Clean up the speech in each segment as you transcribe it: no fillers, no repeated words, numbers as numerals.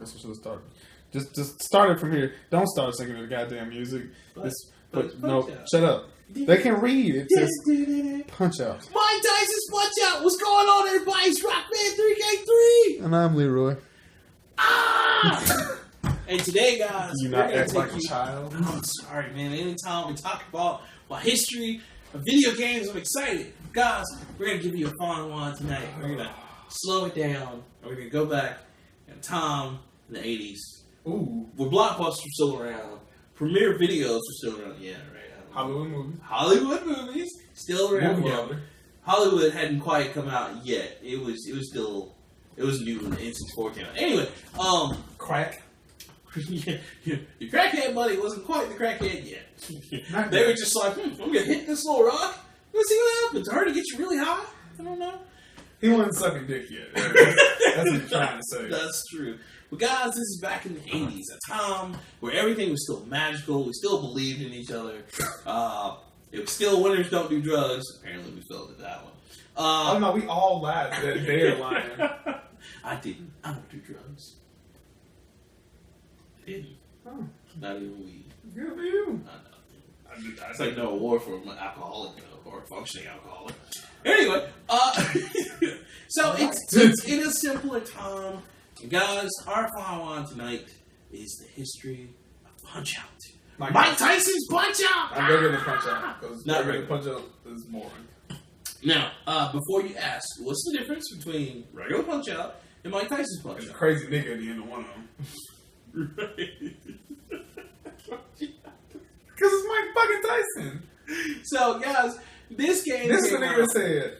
That's what should have started. Just start it from here. Don't start singing the goddamn music. Shut up. They can read. It says Punch Out. Mike Tyson's Punch Out. What's going on, everybody? It's Rockman 3K3. And I'm Leroy. And today, guys, You not act like a child. I'm sorry, man. Anytime we talk about history of video games, I'm excited. Guys, we're going to give you a fun one tonight. We're going to slow it down. And we're going to go back in time in the 80s. Ooh. Where blockbusters were still around. Premiere videos were still around. Yeah, right. Hollywood movies still around. Well, Hollywood hadn't quite come out yet. It was new when the N64 came out. Anyway, Crack. Your crackhead buddy wasn't quite the crackhead yet. They were just like, I'm gonna hit this little rock. Let's see what happens. I heard it gets you really high. I don't know. He wasn't sucking dick yet. That's what you're trying to say. That's true. But guys, this is back in the 80s, a time where everything was still magical. We still believed in each other. It was still winners don't do drugs. Apparently, we failed at that one. Oh no, we all lied. They're lying. I didn't. I don't do drugs. I didn't. Oh. Not even weed. Good for you. I know. It's like no award for an alcoholic though, or a functioning alcoholic. Anyway, so it's in a simpler time. Guys, our final one tonight is the history of Punch Out. Mike Tyson's Punch Out! I'm regular Punch Out. Because Not regular Punch Out is boring. Now, before you ask, what's the difference between regular Punch Out and Mike Tyson's Punch Out? There's a crazy nigga at the end of one of them. Because it's Mike fucking Tyson. So, guys, this game... This is the nigga that said,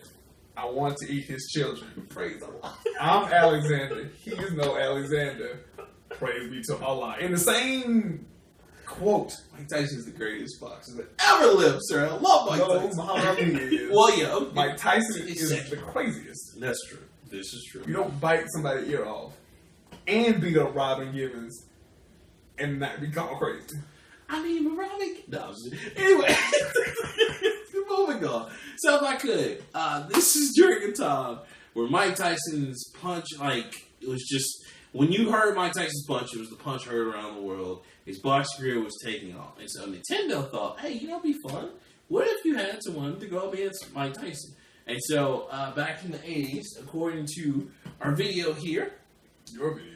I want to eat his children. Praise Allah. I'm Alexander. He is no Alexander. Praise be to Allah. In the same quote. Mike Tyson's the greatest boxer that ever lived, sir. I love Mike Tyson. Muhammad Ali is. Well, yeah. Okay. Mike Tyson is the craziest. That's true. This is true. You don't bite somebody's ear off and beat up Robin Givens and not be called crazy. I mean, Robin... No, anyway. Moving on. So if I could, this is during a time where Mike Tyson's punch, it was just, when you heard Mike Tyson's punch, it was the punch heard around the world. His boxing career was taking off. And so Nintendo thought, hey, it'd be fun. What if you had someone to go up against Mike Tyson? And so, back in the 80s, according to our video here. Your video.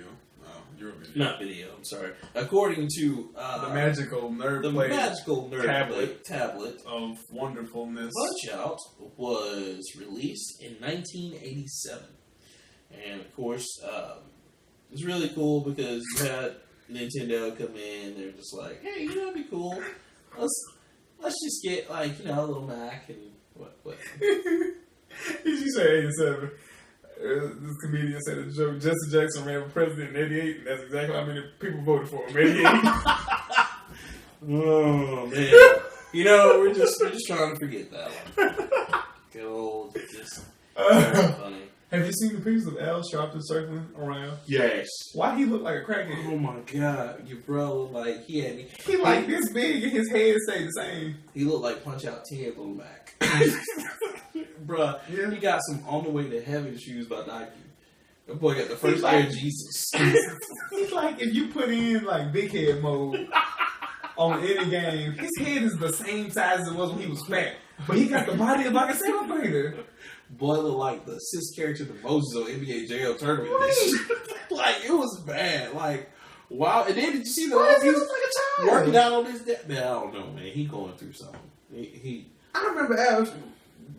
Your video. Not video, I'm sorry. According to the magical nerd tablet of wonderfulness. Punch Out was released in 1987. And of course, it's really cool because you had Nintendo come in, they're just like, hey, that'd be cool. Let's just get a little Mac and what? You say 87. This comedian said a joke. Jesse Jackson ran for president in 88, and that's exactly how many people voted for him. 88. Oh man. We're just trying to forget that one. Good old funny. Have you seen the pictures of Al Sharpton circling around? Yes. Why he look like a crackhead? Oh my god, your bro he had me. He like this big and his head stayed the same. He looked like Punch Out 10 Little Mac. Bruh, yeah. He got some On the Way to Heaven shoes by Nike. That boy got the first Air Jesus. He's like if you put in big head mode on any game, his head is the same size as it was when he was fat. But he got the body of a celebrator. Boy looked like the sis character to Moses on NBA JL tournament. Right. It was bad. Wow. And then did you see the way he was like a child working out on his dad? Man, I don't know, man. He going through something. I remember Al,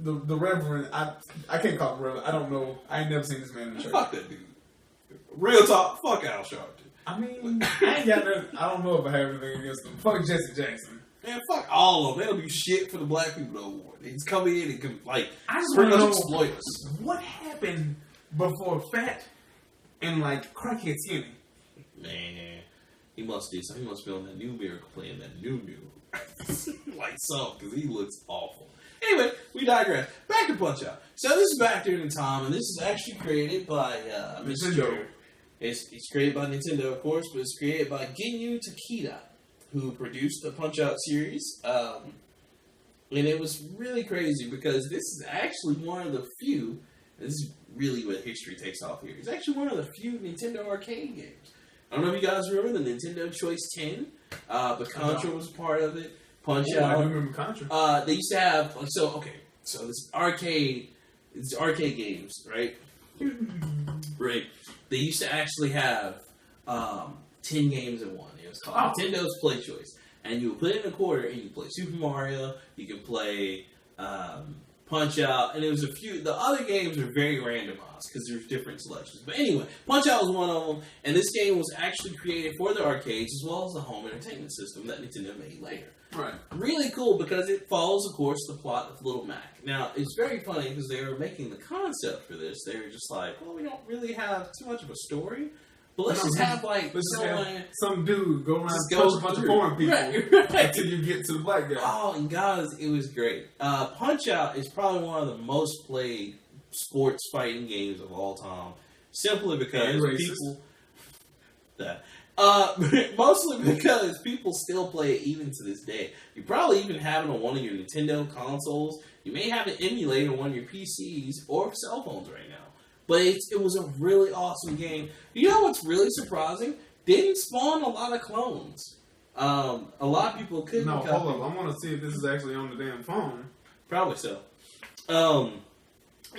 the Reverend. I can't call him Reverend. I don't know. I ain't never seen this man in the church. Fuck that dude. Real talk. Fuck Al Sharpton. I mean, I ain't got nothing. I don't know if I have anything against him. Fuck Jesse Jackson. Man, fuck all of them. They don't do shit for the black people no more. They just come in and I just pretty want much to exploit us. What happened before fat and crackhead skinny? Man, he must do something. He must be on that new Miracle playing that new. Because he looks awful. Anyway, we digress. Back to Punch Out. So this is back during the time, and this is actually created by Nintendo. It's created by Nintendo, of course, but it's created by Ginyu Takeda, who produced the Punch Out series. And it was really crazy because this is actually one of the few, this is really what history takes off here, it's actually one of the few Nintendo arcade games I don't know if you guys remember the Nintendo Choice 10, but Contra was a part of it. Punch Out. I do remember Contra. They used to have so this arcade games, right? Right. They used to actually have 10 games in one. It was called Nintendo's Play Choice, and you would put in a quarter and you play Super Mario. You could play Punch Out, and there was a few. The other games are very randomized because there's different selections. But anyway, Punch Out was one of them, and this game was actually created for the arcades as well as the home entertainment system that Nintendo made later. Right. Really cool because it follows, of course, the plot of Little Mac. Now, it's very funny because they were making the concept for this. They were just like, well, we don't really have too much of a story, but let's just have some dude go around and punch a bunch of foreign people until you get to the black guy. Oh, and guys, it was great. Punch Out is probably one of the most played sports fighting games of all time, simply because people. Mostly because people still play it even to this day. You probably even have it on one of your Nintendo consoles. You may have it emulated on one of your PCs or cell phones right now. But it was a really awesome game. You know what's really surprising? Didn't spawn a lot of clones. A lot of people couldn't. No, hold up. I want to see if this is actually on the damn phone. Probably so. I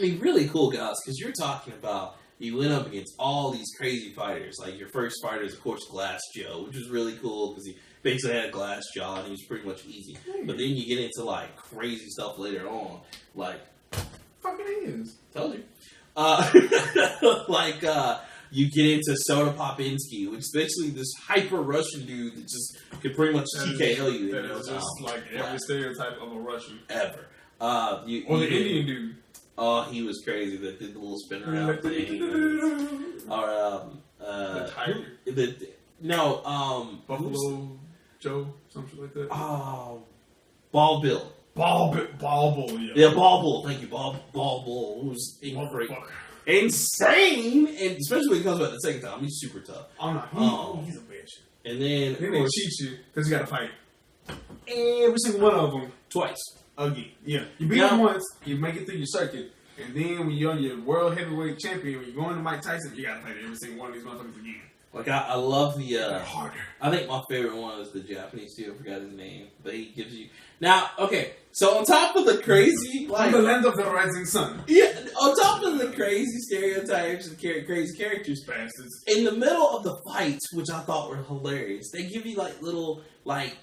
mean, really cool, guys, because you're talking about you went up against all these crazy fighters. Like, your first fighter is, of course, Glass Joe, which was really cool because he basically had a glass jaw and he was pretty much easy. But then you get into, like, crazy stuff later on. Like, fucking is. Told you. You get into Soda Popinski, which is basically this hyper Russian dude that just could pretty much TKO you. That is just like every stereotype of a Russian. Ever. Or the Indian dude. Oh, he was crazy. That did the little spin around thing. Or the tiger. Buffalo Joe, something like that. Oh, Ball Bill. Ball Bull, yeah. Yeah, Ball Bull. Thank you, Ball Bull. It was insane, and especially when he comes back the second time, he's super tough. Oh no, he's a bitch. And then they cheat you because you got to fight every single one of them twice. Again, yeah. You beat him once, you make it through your circuit, and then when you're on your world heavyweight champion, when you're going to Mike Tyson, you got to fight every single one of these motherfuckers again. Like, I love the harder. I think my favorite one is the Japanese dude. I forgot his name, but he gives you now. Okay, so on top of the crazy, like the land of the rising sun. Yeah, on top of the crazy stereotypes and crazy characters, bastards. In the middle of the fights, which I thought were hilarious, they give you like little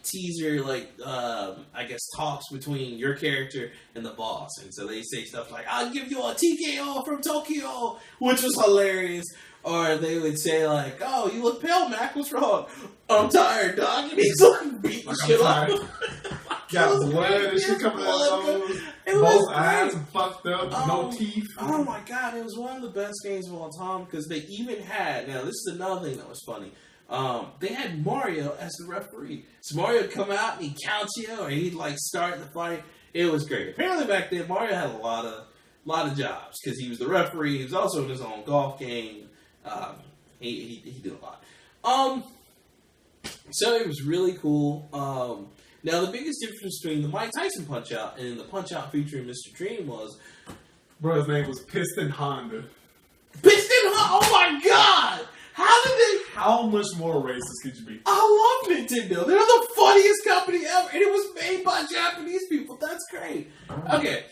teaser, I guess talks between your character and the boss, and so they say stuff like, "I'll give you a TKO from Tokyo," which was hilarious. Or they would say like, "Oh, you look pale, Mac. What's wrong?" "I'm tired, dog." And he's like beating shit up. Got blood and shit coming out of those. Both eyes fucked up, no teeth. Oh my god, it was one of the best games of all time because they even had. Now this is another thing that was funny. They had Mario as the referee. So Mario would come out and he'd count you, or he'd like start the fight. It was great. Apparently back then Mario had a lot of jobs because he was the referee. He was also in his own golf game. He did a lot. So it was really cool. Now the biggest difference between the Mike Tyson Punch Out and the Punch Out featuring Mr. Dream was, bro's name was Piston Honda. Piston Honda. Oh my god! How much more racist could you be? I love Nintendo. They're the funniest company ever, and it was made by Japanese people. That's great. Okay,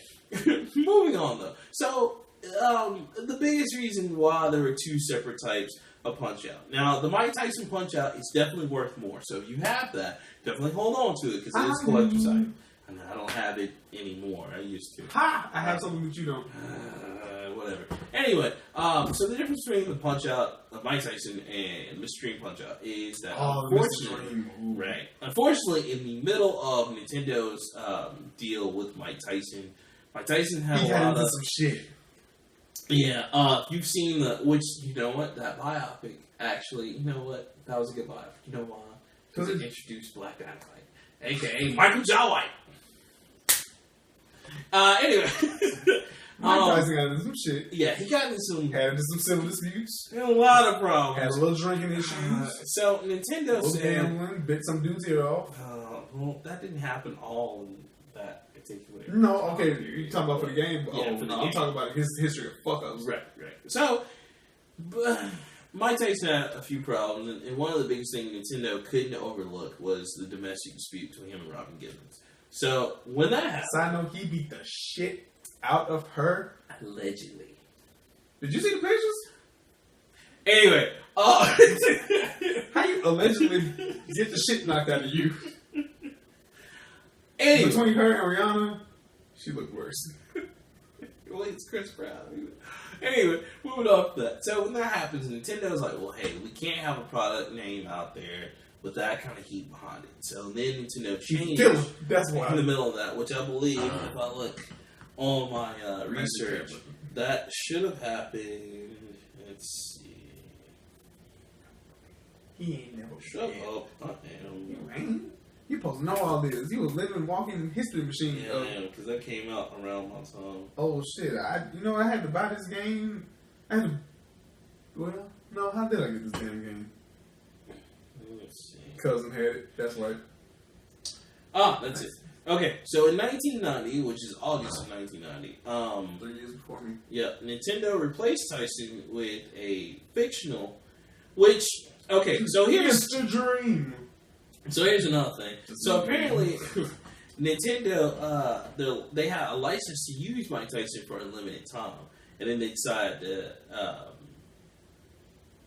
moving on though. So. The biggest reason why there were two separate types of Punch Out. Now, the Mike Tyson Punch Out is definitely worth more. So if you have that, definitely hold on to it because it is a collector's item. And I don't have it anymore. I used to. Ha! I have something that you don't. Whatever. Anyway, so the difference between the Punch Out of Mike Tyson and Mr. Dream Punch Out is that unfortunately, in the middle of Nintendo's deal with Mike Tyson had a lot of some shit. Yeah, you've seen that biopic, actually, that was a good biopic. You know why? Because it introduced Black Dynamite, a.k.a. Michael Jai White. Anyway. Mike Tyson got into some shit. Yeah, he got into some civil disputes. And a lot of problems. Had a little drinking issues. So, Nintendo said... gambling, bit some dude's ear off. Well, that didn't happen all in that. No, okay, you're talking about for the game. Yeah, I'm talking about his history of fuck-ups. Right. So, Mike Tyson had a few problems, and one of the biggest things Nintendo couldn't overlook was the domestic dispute between him and Robin Givens. So when that happened, side note, he beat the shit out of her. Allegedly. Did you see the pictures? Anyway, how you allegedly get the shit knocked out of you? Anyway. Between her and Rihanna, she looked worse. Well, it's Chris Brown. Anyway, moving off that. So when that happens, Nintendo's like, well, hey, we can't have a product name out there with that kind of heat behind it. So then Nintendo changed That's why. in the middle of that, which I believe, if I look on my research, that should have happened. Let's see. He ain't never Shut up. I am. You ain't. You supposed to know all this. You was living, walking history machine. Yeah, I am, because that came out around my time. Oh shit! I had to buy this game. I had to. Well, no. How did I get this damn game? Let's see. Cousin had it. That's right. That's it. Okay, so in 1990, which is August of 1990, 3 years before me. Yeah, Nintendo replaced Tyson with a fictional, which so here's the dream. So here's another thing. So apparently, Nintendo they had a license to use Mike Tyson for a limited time, and then they decided to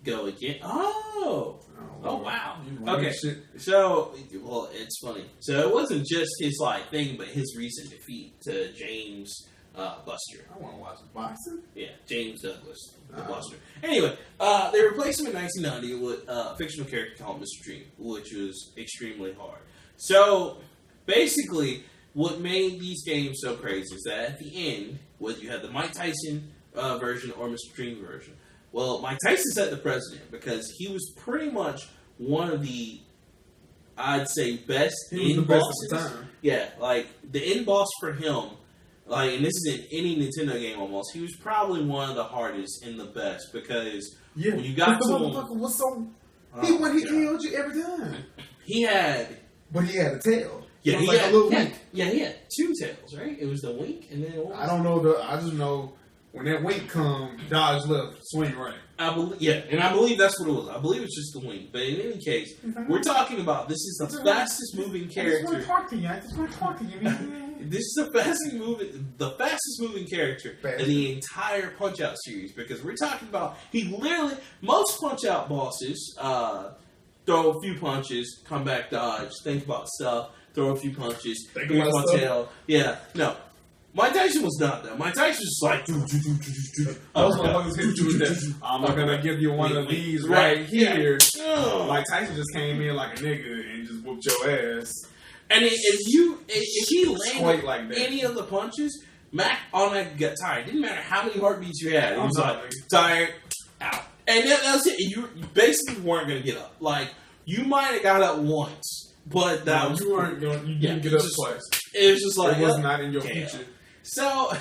go again. Oh wow. Okay. So it's funny. So it wasn't just his thing, but his recent defeat to James Buster. I want to watch boxing. Yeah, James Douglas, the Buster. Anyway, they replaced him in 1990 with a fictional character called Mr. Dream, which was extremely hard. So, basically, what made these games so crazy is that at the end, whether you had the Mike Tyson version or Mr. Dream version, well, Mike Tyson set the precedent because he was pretty much one of the, I'd say, best end bosses. At the time. Yeah, the end boss for him. And this is in any Nintendo game almost. He was probably one of the hardest and the best because when you got to him, motherfucker was so he killed you every time. He had a tail. Yeah, he had a little wink. Yeah, he had two tails, right? It was the wink and then I don't know I just know when that wink come, dodge left, swing right. I believe that's what it was. I believe it's just the wink. But in any case, we're talking about this is the fastest moving character. I just want to talk to you. This is the fastest moving character in the entire Punch Out series because we're talking about most Punch Out bosses throw a few punches, come back, dodge, think about stuff, throw a few punches, think about stuff. Tail. Yeah, no. Mike Tyson was not that. Mike Tyson was like, those motherfuckers hit you with that. I'm not gonna give you one of these right here. Yeah. Mike Tyson just came in like a nigga and just whooped your ass. And if he landed like any of the punches, Mac automatically got tired. Didn't matter how many heartbeats you had. He was like, tired, out. And that was it. You basically weren't going to get up. You might have got up once, but you didn't get up twice. It was just it was not in your future. So,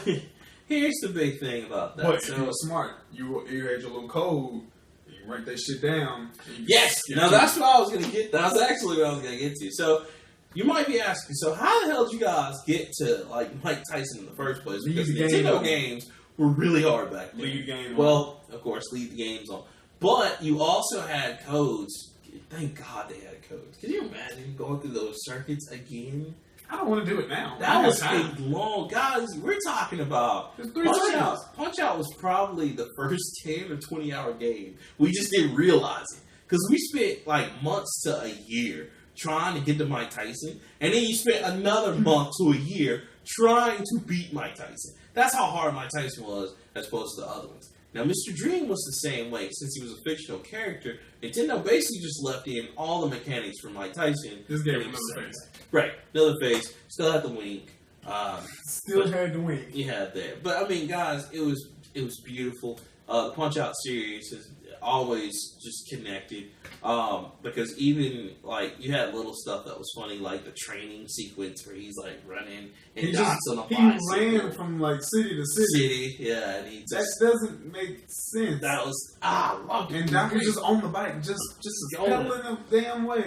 here's the big thing about that. But you were smart. You had your little code. You write that shit down. Yes. Now, that's what I was going to get. That was actually what I was going to get to. So, you might be asking, so how the hell did you guys get to Mike Tyson in the first place? Because Nintendo games were really hard back then. Lead the game on. Well, of course, lead the games on. But you also had codes. Thank God they had codes. Can you imagine going through those circuits again? I don't want to do it now. That was a long... Guys, we're talking about... Punch Out was probably the first 10 or 20-hour game. We just didn't realize it. Because we spent months to a year trying to get to Mike Tyson, and then you spent another month to a year trying to beat Mike Tyson. That's how hard Mike Tyson was as opposed to the other ones. Now, Mr. Dream was the same way. Since he was a fictional character, Nintendo basically just left in all the mechanics from Mike Tyson. This gave him another face. Right, another face. Still had the wink. Still had the wink. You had that. But, I mean, guys, it was beautiful. The Punch Out series has always just connected. Because even you had little stuff that was funny, like the training sequence where he's running and dots on a bicycle. He ran from city to city. Yeah, and that doesn't make sense. That was and Doc was just on the bike, just pedaling the damn way.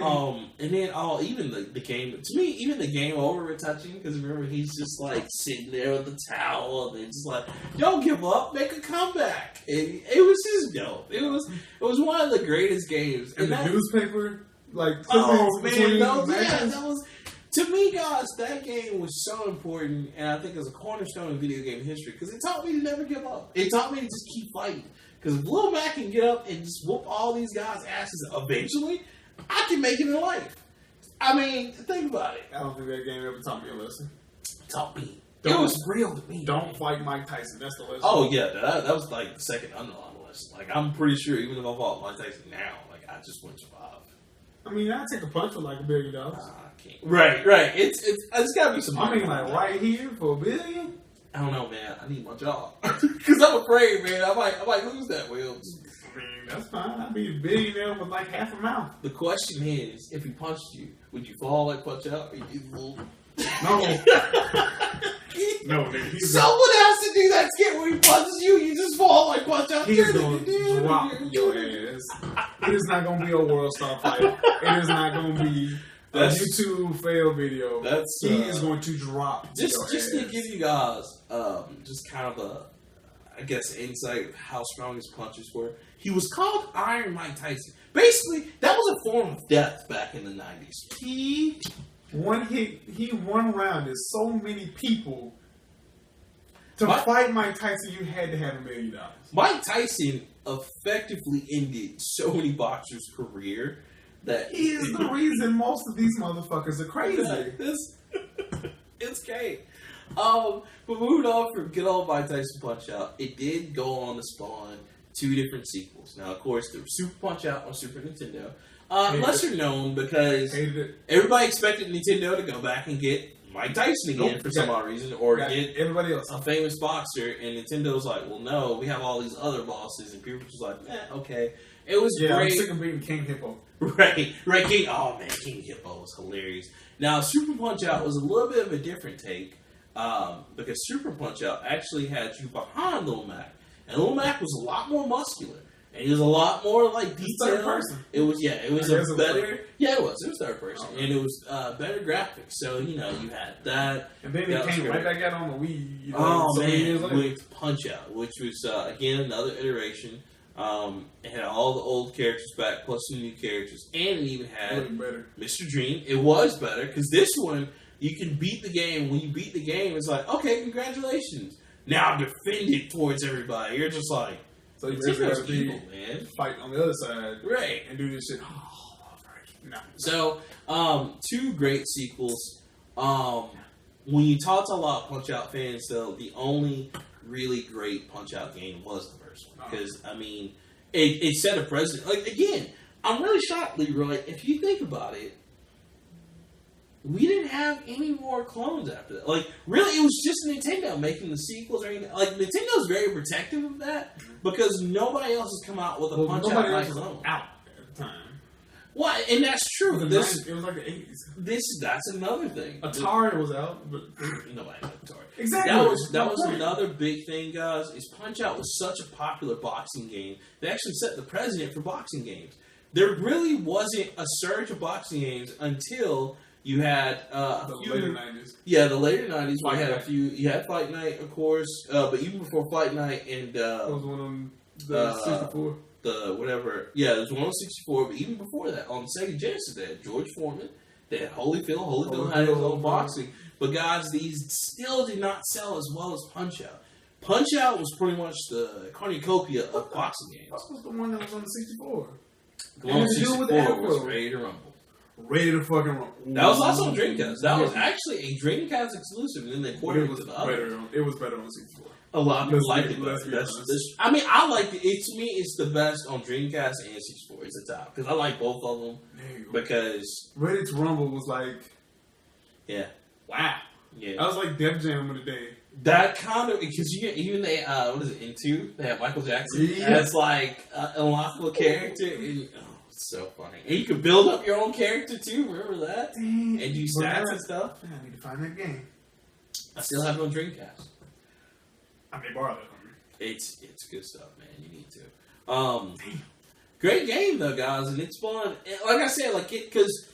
And then even the game to me, even the game over with touching because remember he's just sitting there with the towel and just don't give up, make a comeback. It was just dope. It was was one of the greatest games. And the newspaper, like, oh man, that was. To me, guys, that game was so important, and I think it's a cornerstone in video game history because it taught me to never give up. It taught me to just keep fighting. Because if Lil Mac can get up and just whoop all these guys' asses eventually, I can make it in life. I mean, think about it. I don't think that game ever taught me a lesson. Taught me. It was real to me. Don't fight Mike Tyson. That's the lesson. Oh, yeah. That was like the second underlying lesson. Like, I'm pretty sure even if I fought Mike Tyson now, like, I just wouldn't survive. I mean, I'd take a punch for like $1 billion. I can't. Right. It's gotta be some. I mean, like right here for $1 billion. I don't know, man. I need my job because I'm afraid, man. I might lose that will. I mean, that's fine. I'd be a billionaire with like half a mouth. The question is, if he punched you, would you fall like Punch Out, or you No. No, nigga. Someone has to do that skit where he punches you, you just fall like Punch Out. He's going to drop your ass. It is not going to be a world star fight. It is not going to be a YouTube fail video. He is going to drop just your ass. To give you guys just kind of a, I guess, insight of how strong his punches were. He was called Iron Mike Tyson. Basically, that was a form of death back in the 90s. He one rounded so many people. To fight Mike Tyson, you had to have $1 million. Mike Tyson effectively ended so many boxers' career that he is the reason most of these motherfuckers are crazy. It's great. But moving on from good old Mike Tyson Punch Out, it did go on to spawn 2 different sequels. Now, of course, there was Super Punch Out on Super Nintendo. Lesser known because everybody expected Nintendo to go back and get Mike Tyson again for some odd reason, or get everybody else a famous boxer, and Nintendo's like, well, no, we have all these other bosses, and people were just like, okay. It was great. I'm sick of beating King Hippo. Right, King. Oh man, King Hippo was hilarious. Now, Super Punch Out was a little bit of a different take because Super Punch Out actually had you behind Lil Mac, and Lil Mac was a lot more muscular. And he was a lot more like detailed. Third person. It was it was a better. Yeah, it was third person, and it was better graphics. So you had that. And then it came right back out on the Wii. With Punch Out, which was again another iteration. It had all the old characters back, plus some new characters, and it even had Mr. Dream. It was better because this one you can beat the game. When you beat the game, it's like, okay, congratulations. Now defend it towards everybody. You're just like. So you basically have to fight on the other side, right, and do this shit. No. So, 2 great sequels. When you talk to a lot of Punch Out fans, though, the only really great Punch Out game was the first one because I mean, it set a precedent. Like again, I'm really shocked, Leroy. If you think about it. We didn't have any more clones after that. Like, really, it was just Nintendo making the sequels or anything. Like, Nintendo's very protective of that because nobody else has come out with a Punch Out like clone. Out at the time. Well, and that's true. It was like the 80s. That's another thing. Atari was out, but nobody had Atari. Exactly. That was another big thing, guys. Is Punch Out was such a popular boxing game. They actually set the precedent for boxing games. There really wasn't a surge of boxing games until. You had the later 90s. Yeah, the later 90s. We had a few. You had Fight Night, of course, but even before Fight Night and there was one on the 64. The whatever. Yeah, there was one on 64. But even before that, on Sega Genesis, they had George Foreman. They had Holyfield. Holyfield had his own boxing. But guys, these still did not sell as well as Punch Out. Punch Out was pretty much the cornucopia of boxing games. What was the one that was on the 64? The one on 64 was Ready to Rumble. Ready to fucking run. That was also on Dreamcast. That was actually a Dreamcast exclusive, and then they ported it to the other. It was better on 64. A lot of people liked it. I mean, I liked it. To me, it's the best on Dreamcast and 64. It's the top because I like both of them. Because Ready to Rumble was like, wow, I was like Def Jam of the day. That kind of because even they what is it in 2? They have Michael Jackson as like an unlockable character. And, it's so funny. And you could build up your own character too, remember that? And do stats and stuff. I need to find that game. I still have it on Dreamcast. I may borrow that from you. It's good stuff, man. You need to. Great game though, guys, and it's fun. And like I said, because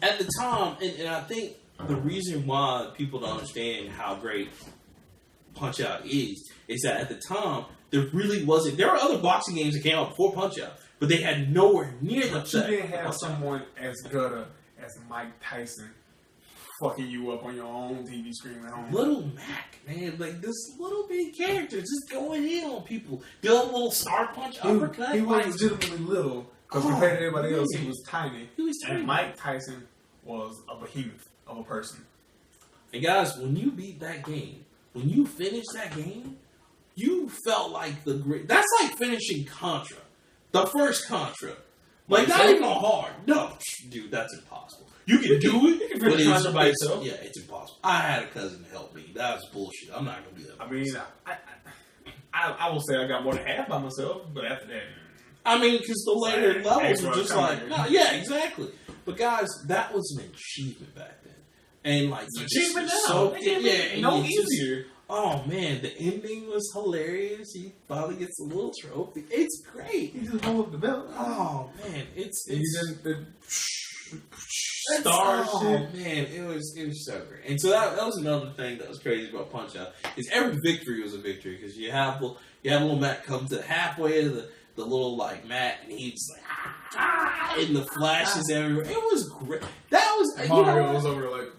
at the time, and I think the reason why people don't understand how great Punch Out is that at the time there really wasn't. There were other boxing games that came out before Punch Out, but they had nowhere near the But you didn't have someone as gutter as Mike Tyson fucking you up on your own TV screen at home. Little Mac, man, like this little bitty character just going in on people, doing a little star punch uppercut. He was legitimately little because compared to everybody else, man. he was tiny. He was tiny. And Mike Tyson was a behemoth of a person. And guys, when you beat that game, when you finished that game, you felt like the great. That's like finishing Contra, the first Contra. Like not even a hard. No, dude, that's impossible. You can do it. You can finish Contra by yourself. Yeah, it's impossible. I had a cousin to help me. That was bullshit. I'm not gonna do that. I mean, I will say I got more than half by myself, but after that, I mean, because the later levels were just like, no, yeah, exactly. But guys, that was an achievement back then, and like it's an achievement now. So yeah, no easier. Oh man, the ending was hilarious. He finally gets a little trophy. It's great. He just hold up the belt. Oh man, it's star shit. Man, it was so great. And so that was another thing that was crazy about Punch Out is every victory was a victory because you have little Matt come to halfway to the little like mat and he's like and the flashes everywhere. It was great. That was Mario was over there like.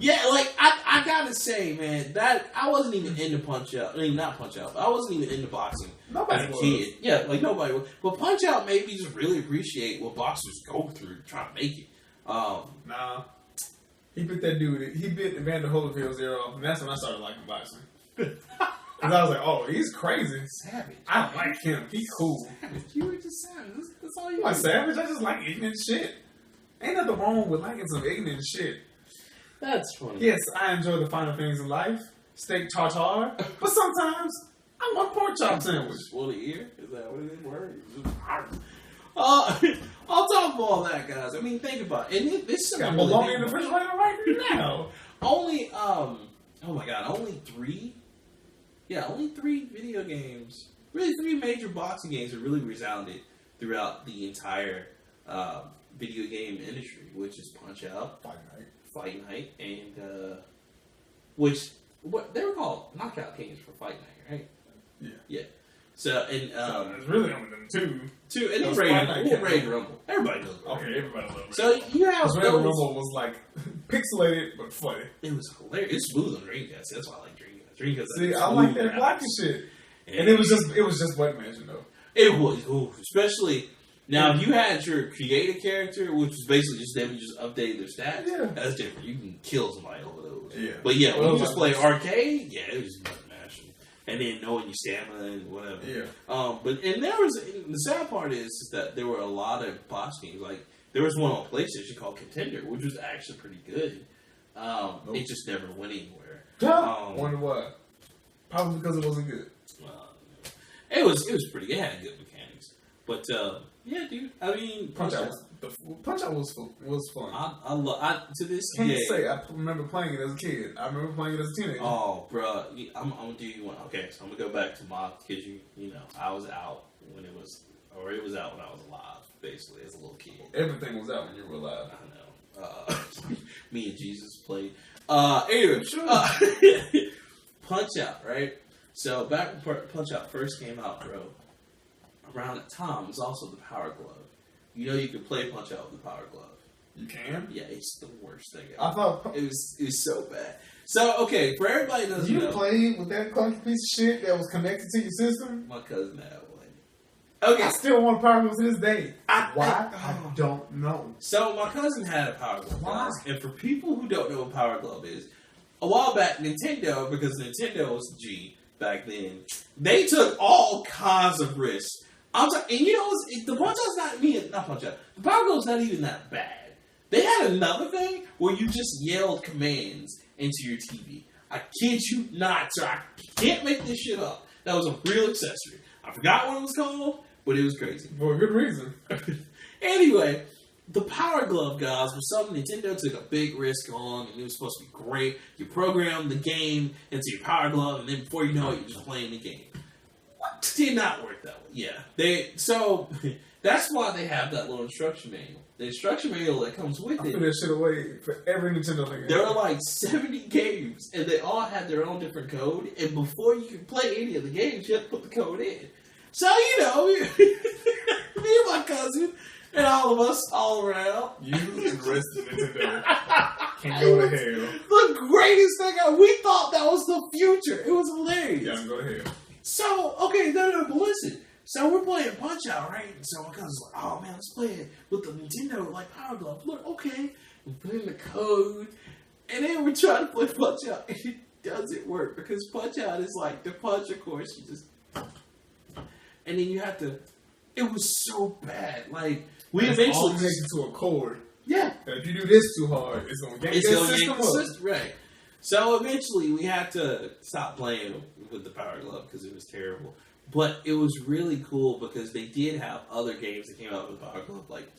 Yeah, like I gotta say, man, that I wasn't even into Punch Out. I mean, not Punch Out. But I wasn't even into boxing Nobody as a was. kid. Yeah, like nobody was. But Punch Out made me just really appreciate what boxers go through trying to make it. Nah, he bit that dude. He bit Evander Holyfield's ear off, and that's when I started liking boxing. Because I was like, oh, he's crazy. Savage. I like him. He's cool. Savage. You were just savage. That's all you I'm were. savage. I just like ignorant shit. Ain't nothing wrong with liking some ignorant shit. That's funny. Yes, I enjoy the finer things in life. Steak tartare. But sometimes I want pork chop sandwich. What a ear? Is that what it is? Word? On top of all that, guys, I mean, think about it. And this is Got bologna in the refrigerator right now. Only, oh my god, only three video games, really 3 major boxing games that really resounded throughout the entire video game industry, which is Punch Out, Fight Night, and what they were called Knockout games for Fight Night, right? Yeah. So and it's really only them two. And then Raid Rumble. Everybody knows. Okay, everybody knows. So you have Raid Rumble was like pixelated but funny. It was hilarious. It's smooth on Dreamcast. That's why I like Dreamcast. Dreamcast. See, I like that blocky shit. And it was just button mashing though. It was, especially now if you had your creative character, which was basically just them just updating their stats. Yeah, that's different. You can kill somebody over those. Yeah, but yeah, when you just play arcade, yeah, it was just button mashing, and then knowing your stamina and whatever. Yeah. The sad part is that there were a lot of box games. Like there was one on PlayStation called Contender, which was actually pretty good. It just never went anywhere. Wonder why? Probably because it wasn't good. It was pretty. It had good mechanics, but yeah, dude. I mean, Punch Out was fun. I to this Can't day. say I remember playing it as a kid. I remember playing it as a teenager. Oh, bro, I'm gonna do you one. Okay, so I'm gonna go back to my because you know I was out when it was out when I was alive, basically as a little kid. Everything was out when you were alive. I know. Me and Jesus played. Anyway, Punch Out, right? So back when Punch Out first came out, bro, around that time was also the Power Glove. You know you can play Punch Out with the Power Glove. You can? Yeah, it's the worst thing ever. I thought it was so bad. So okay, for everybody that doesn't know, you played with that clunky piece of shit that was connected to your system. My cousin had one. Okay, I still want a Power Glove to this day. Why? I don't know. So my cousin had a Power Glove. Why? And for people who don't know what Power Glove is, a while back Nintendo, because Nintendo was G back then, they took all kinds of risks. And you know, the Punch Out's not Punch Out. The Power Glove's not even that bad. They had another thing where you just yelled commands into your TV. I kid you not, sir. I can't make this shit up. That was a real accessory. I forgot what it was called, but it was crazy. For a good reason. Anyway, the Power Glove, guys, was something Nintendo took a big risk on, and it was supposed to be great. You program the game into your Power Glove, and then before you know it, you're just playing the game. What? Did not work that way. Yeah. That's why they have that little instruction manual. The instruction manual that comes with I it. put that shit away for every Nintendo thing. There are like 70 games, and they all have their own different code. And before you can play any of the games, you have to put the code in. So, you know, me and my cousin, and all of us all around. You and the rest of Nintendo can go to hell. The greatest thing, we thought that was the future. It was hilarious. Y'all can go to hell. So, okay, no, but listen. So we're playing Punch Out, right? And so my cousin's like, oh man, let's play it with the Nintendo, like, Power Glove. Look, okay. We put in the code. And then we're trying to play Punch Out. And it doesn't work because Punch Out is like the punch, of course. You just... And then you have to... It was so bad. Like, we eventually... all connected to a cord. Yeah. And if you do this too hard, it's going to yank the system up. Right. So eventually we had to stop playing with the Power Glove because it was terrible. But it was really cool because they did have other games that came out with Power Glove, like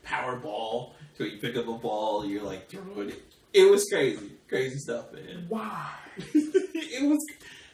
Powerball. So you pick up a ball, you're like throwing it. It was crazy. Crazy stuff, man. Why? It was...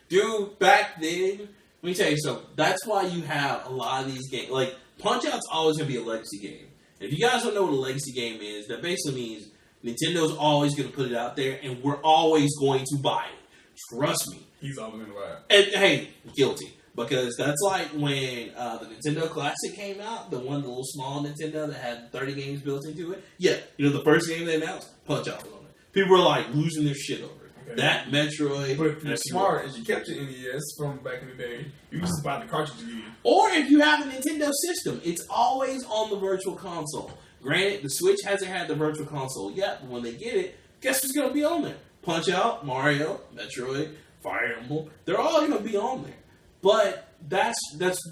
Dude, back then... Let me tell you something. That's why you have a lot of these games. Like, Punch-Out's always going to be a legacy game. If you guys don't know what a legacy game is, that basically means Nintendo's always going to put it out there, and we're always going to buy it. Trust me. He's always going to buy it. And, hey, guilty. Because that's like when the Nintendo Classic came out, the little small Nintendo that had 30 games built into it. Yeah, you know, the first game they announced, Punch-Out was on it. People were, like, losing their shit over it. Okay. That, Metroid... But if you're smart, as you kept your NES from back in the day, you just buy the cartridge again. Or if you have a Nintendo system, it's always on the Virtual Console. Granted, the Switch hasn't had the Virtual Console yet, but when they get it, guess what's going to be on there? Punch-Out, Mario, Metroid, Fire Emblem. They're all going to be on there. But that's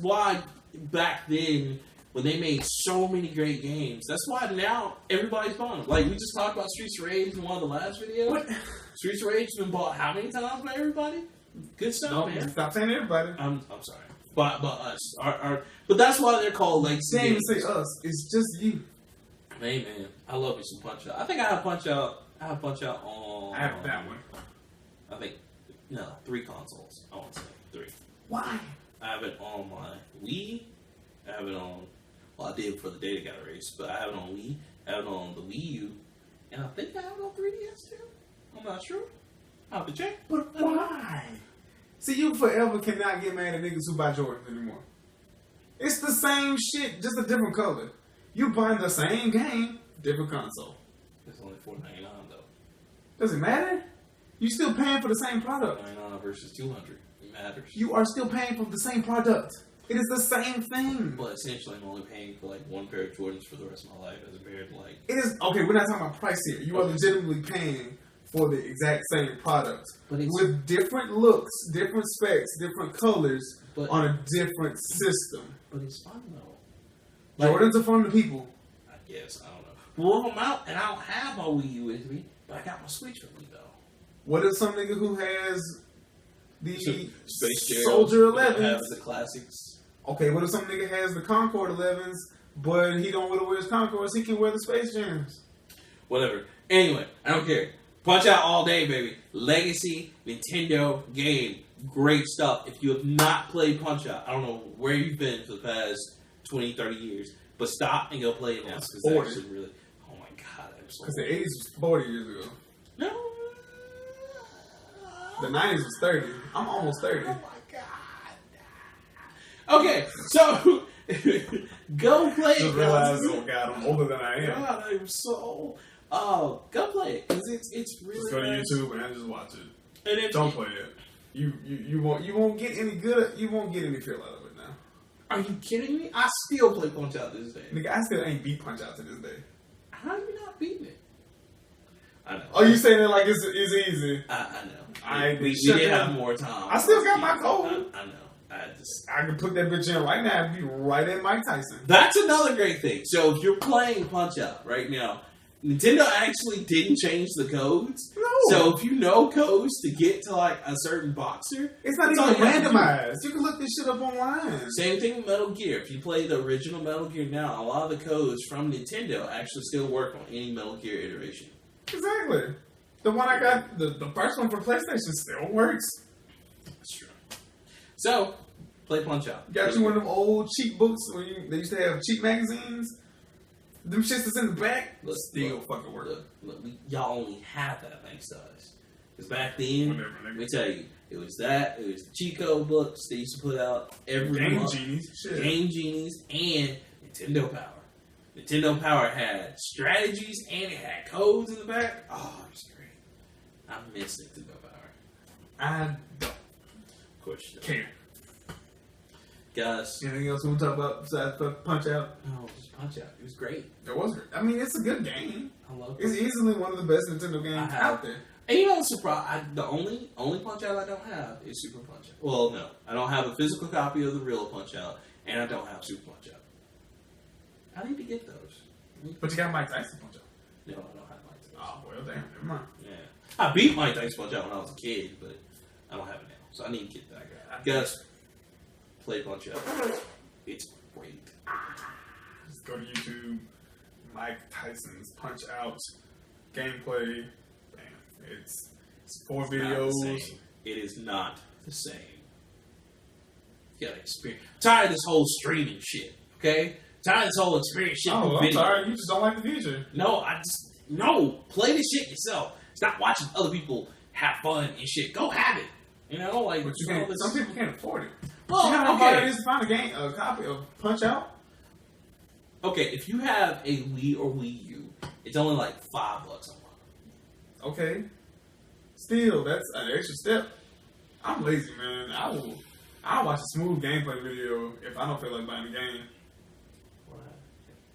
why back then, when they made so many great games, that's why now everybody's buying them. Like, we just talked about Streets of Rage in one of the last videos. What? Streets of Rage has been bought how many times by everybody? Good stuff, man. Stop saying everybody. I'm sorry. By us. But that's why they're called legacy games. They say us. It's just you. Hey, man. I love me some Punch Out. I think I have Punch Out. I have Punch Out on... I have that one. I think, 3 consoles. I want to say 3. Why? I have it on my Wii. I have it on... Well, I did before the data got erased, but I have it on Wii. I have it on the Wii U. And I think I have it on 3DS too. I'm not sure. I'll have to check. But why? See, you forever cannot get mad at niggas who buy Jordans anymore. It's the same shit, just a different color. You buying the same game, different console. It's only $4.99 though. Does it matter? You still paying for the same product. $99 versus $200. It matters. You are still paying for the same product. It is the same thing. But essentially, I'm only paying for like one pair of Jordans for the rest of my life as compared to like... It is... Okay, we're not talking about price here. You are legitimately paying for the exact same product. But it's, with different looks, different specs, different colors, but, on a different system. But it's fun though. Like, Jordans are fun to people. I guess. I don't know. Well, if I'm out and I don't have my Wii U with me, but I got my Switch with me though. What if some nigga who has the Space Soldier 11s have the classics? Okay, what if some nigga has the Concord 11s, but he don't want to wear his Concords? He can wear the Space Jams. Whatever. Anyway, I don't care. Punch Out all day, baby. Legacy Nintendo game. Great stuff. If you have not played Punch Out, I don't know where you've been for the past 20, 30 years, but stop and go play it now. Because it's actually really... Oh my God, I'm so... Because the 80s was 40 years ago. No. The 90s was 30. I'm almost 30. Oh my God. Okay, so go play it. Just realize, oh God, I'm older than I am. God, I'm so... go play it because it's really. Just go to YouTube and just watch it. And don't play it. You won't get any good. You won't get any feel out of it now. Are you kidding me? I still play Punch Out to this day. Nigga, I still ain't beat Punch Out to this day. How are you not beating it? I know. Oh, you saying it like it's easy? I know. We did have more time. I still got my code. I know. I can put that bitch in right now and be right at Mike Tyson. That's another great thing. So if you're playing Punch Out right now, Nintendo actually didn't change the codes. No. So if you know codes to get to like a certain boxer, it's not even randomized. You can look this shit up online. Same thing with Metal Gear. If you play the original Metal Gear now, a lot of the codes from Nintendo actually still work on any Metal Gear iteration. Exactly. The one I got, the first one for PlayStation still works. That's true. So, Play Punch Out. Got you one of them old cheap books when they used to have cheap magazines. Them shits that's in the back. Still fucking work. Look, y'all only had that thanks to us. Because back then, let me tell you, it was the cheat code books they used to put out every Game month. Genies. Shit. Game Genies and Nintendo Power. Nintendo Power had strategies and it had codes in the back. Oh, it was great. I miss Nintendo Power. I don't. Of course you don't. Care. Guys. Anything else we want to talk about besides Punch Out? No, just Punch Out. It was great. It was great. I mean, it's a good game. I love it. It's easily one of the best Nintendo games out there. And you know, the only Punch Out I don't have is Super Punch Out. Well, no. I don't have a physical copy of the real Punch Out, and I don't have Super Punch Out. I need to get those. But you got Mike Tyson Punch Out. No, I don't have Mike Tyson. Oh, well, damn. Never mind. Yeah. I beat Mike Tyson Punch Out when I was a kid, but I don't have it now. So I need to get that. Guys, play Punch Out. It's great. Just go to YouTube. Mike Tyson's Punch Out gameplay. Bam. It's 4 videos. It is not the same. You gotta experience. I'm tired of this whole streaming shit. Okay. Tired of this whole experience shit. Oh, I'm sorry. You just don't like the future. No. Play this shit yourself. Stop watching other people have fun and shit. Go have it. You know, like. But you can't. Some people can't afford it. Well, you know how hard it is to find a copy of Punch Out? Okay, if you have a Wii or Wii U, it's only like $5 a month. Okay. Still, that's an extra step. I'm lazy, man. I'll watch a smooth gameplay video if I don't feel like buying the game.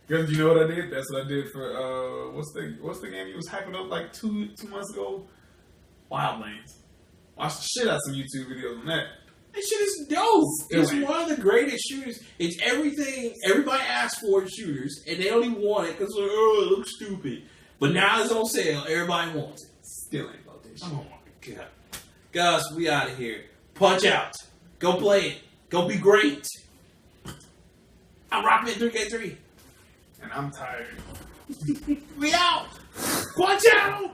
Because you know what I did? That's what I did for what's the game you was hyping up like two months ago? Wildlands. Watch the shit out of some YouTube videos on that. That shit is dope. It's one of the greatest shooters. It's everything everybody asks for in shooters, and they don't even want it because it looks stupid. But now it's on sale. Everybody wants it. Still ain't about this shit. Oh my god. Guys, we out of here. Punch Out. Go play it. Go be great. I'm Rockman 3K3. And I'm tired. We out. Punch Out.